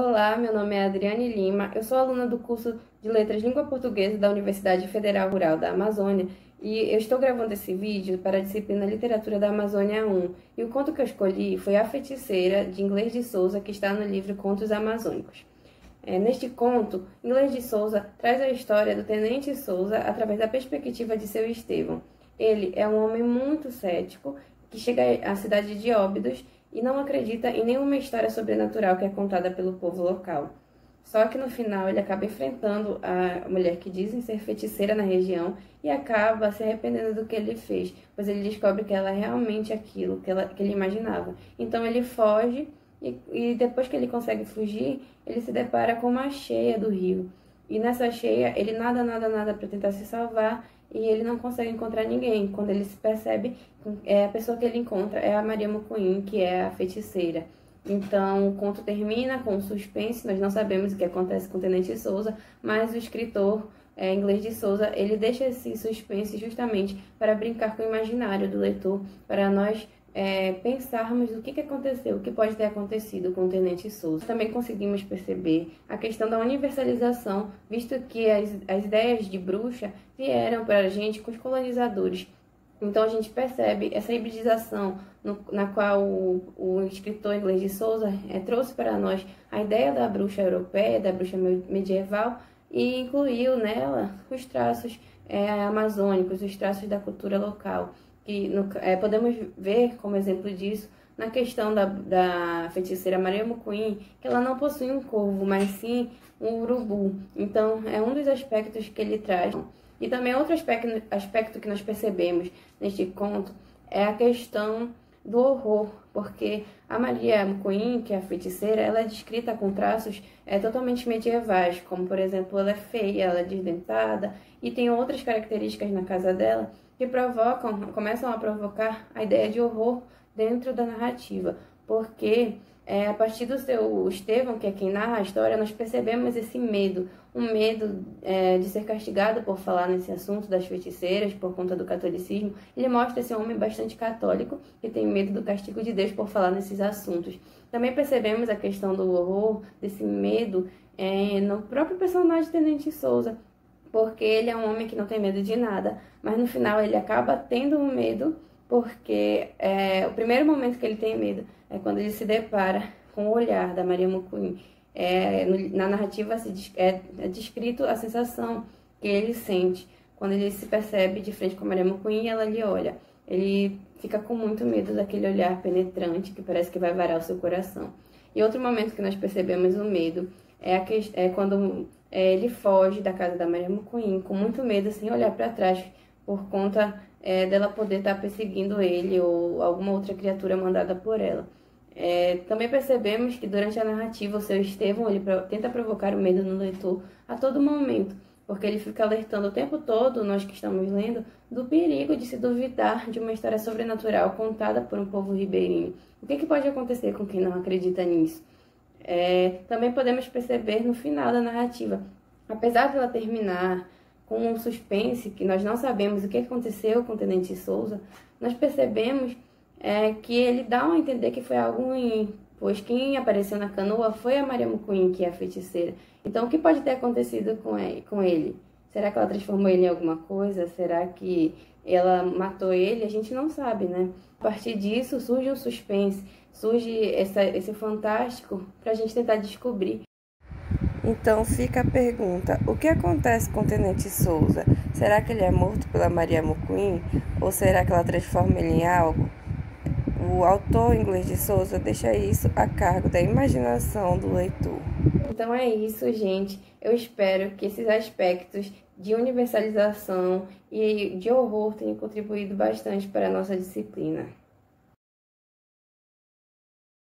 Olá, meu nome é Adriane Lima, eu sou aluna do curso de Letras Língua Portuguesa da Universidade Federal Rural da Amazônia e eu estou gravando esse vídeo para a disciplina Literatura da Amazônia 1 e o conto que eu escolhi foi A Feiticeira, de Inglês de Souza, que está no livro Contos Amazônicos. Neste conto, Inglês de Souza traz a história do Tenente Souza através da perspectiva de seu Estevão. Ele é um homem muito cético que chega à cidade de Óbidos e não acredita em nenhuma história sobrenatural que é contada pelo povo local. Só que no final ele acaba enfrentando a mulher que dizem ser feiticeira na região e acaba se arrependendo do que ele fez, pois ele descobre que ela é realmente aquilo que ele imaginava. Então ele foge e depois que ele consegue fugir, ele se depara com uma cheia do rio. E nessa cheia ele nada para tentar se salvar e ele não consegue encontrar ninguém. Quando ele se percebe, a pessoa que ele encontra é a Maria Mucuim, que é a feiticeira. Então, o conto termina com um suspense, nós não sabemos o que acontece com o Tenente Souza, mas o escritor Inglês de Souza, ele deixa esse suspense justamente para brincar com o imaginário do leitor, para nós pensarmos o que aconteceu, o que pode ter acontecido com o Tenente Souza. Também conseguimos perceber a questão da universalização, visto que as ideias de bruxa vieram para a gente com os colonizadores. Então a gente percebe essa hibridização na qual o escritor Inglês de Souza trouxe para nós a ideia da bruxa europeia, da bruxa medieval, e incluiu nela os traços amazônicos, os traços da cultura local. Que podemos ver como exemplo disso na questão da feiticeira Maria Mucuim, que ela não possui um corvo, mas sim um urubu. Então, é um dos aspectos que ele traz. E também outro aspecto que nós percebemos neste conto é a questão do horror, porque a Maria Mucuim, que é a feiticeira, ela é descrita com traços totalmente medievais, como, por exemplo, ela é feia, ela é desdentada, e tem outras características na casa dela que começam a provocar a ideia de horror dentro da narrativa, porque a partir do seu Estevão, que é quem narra a história, nós percebemos esse medo, um medo de ser castigado por falar nesse assunto das feiticeiras, por conta do catolicismo. Ele mostra esse homem bastante católico, que tem medo do castigo de Deus por falar nesses assuntos. Também percebemos a questão do horror, desse medo, no próprio personagem Tenente Souza, porque ele é um homem que não tem medo de nada, mas no final ele acaba tendo um medo, porque o primeiro momento que ele tem medo é quando ele se depara com o olhar da Maria Mucuim. Na narrativa é descrito a sensação que ele sente quando ele se percebe de frente com a Maria Mucuim e ela lhe olha. Ele fica com muito medo daquele olhar penetrante que parece que vai varar o seu coração. E outro momento que nós percebemos o medo é quando ele foge da casa da Maria Mucuim com muito medo, sem olhar para trás, por conta dela poder estar perseguindo ele ou alguma outra criatura mandada por ela. Também percebemos que durante a narrativa o seu Estevão ele tenta provocar o medo no leitor a todo momento, porque ele fica alertando o tempo todo, nós que estamos lendo, do perigo de se duvidar de uma história sobrenatural contada por um povo ribeirinho. O que pode acontecer com quem não acredita nisso? Também podemos perceber no final da narrativa, apesar de ela terminar com um suspense que nós não sabemos o que aconteceu com o Tenente Souza, nós percebemos que ele dá a entender que foi algo ruim, pois quem apareceu na canoa foi a Maria Mucuim, que é a feiticeira. Então, o que pode ter acontecido com ele? Será que ela transformou ele em alguma coisa? Será que ela matou ele? A gente não sabe, né? A partir disso, surge um suspense, surge esse fantástico para a gente tentar descobrir. Então fica a pergunta, o que acontece com o Tenente Souza? Será que ele é morto pela Maria Mucuim? Ou será que ela transforma ele em algo? O autor Inglês de Souza deixa isso a cargo da imaginação do leitor. Então é isso, gente. Eu espero que esses aspectos de universalização e de horror tenham contribuído bastante para a nossa disciplina.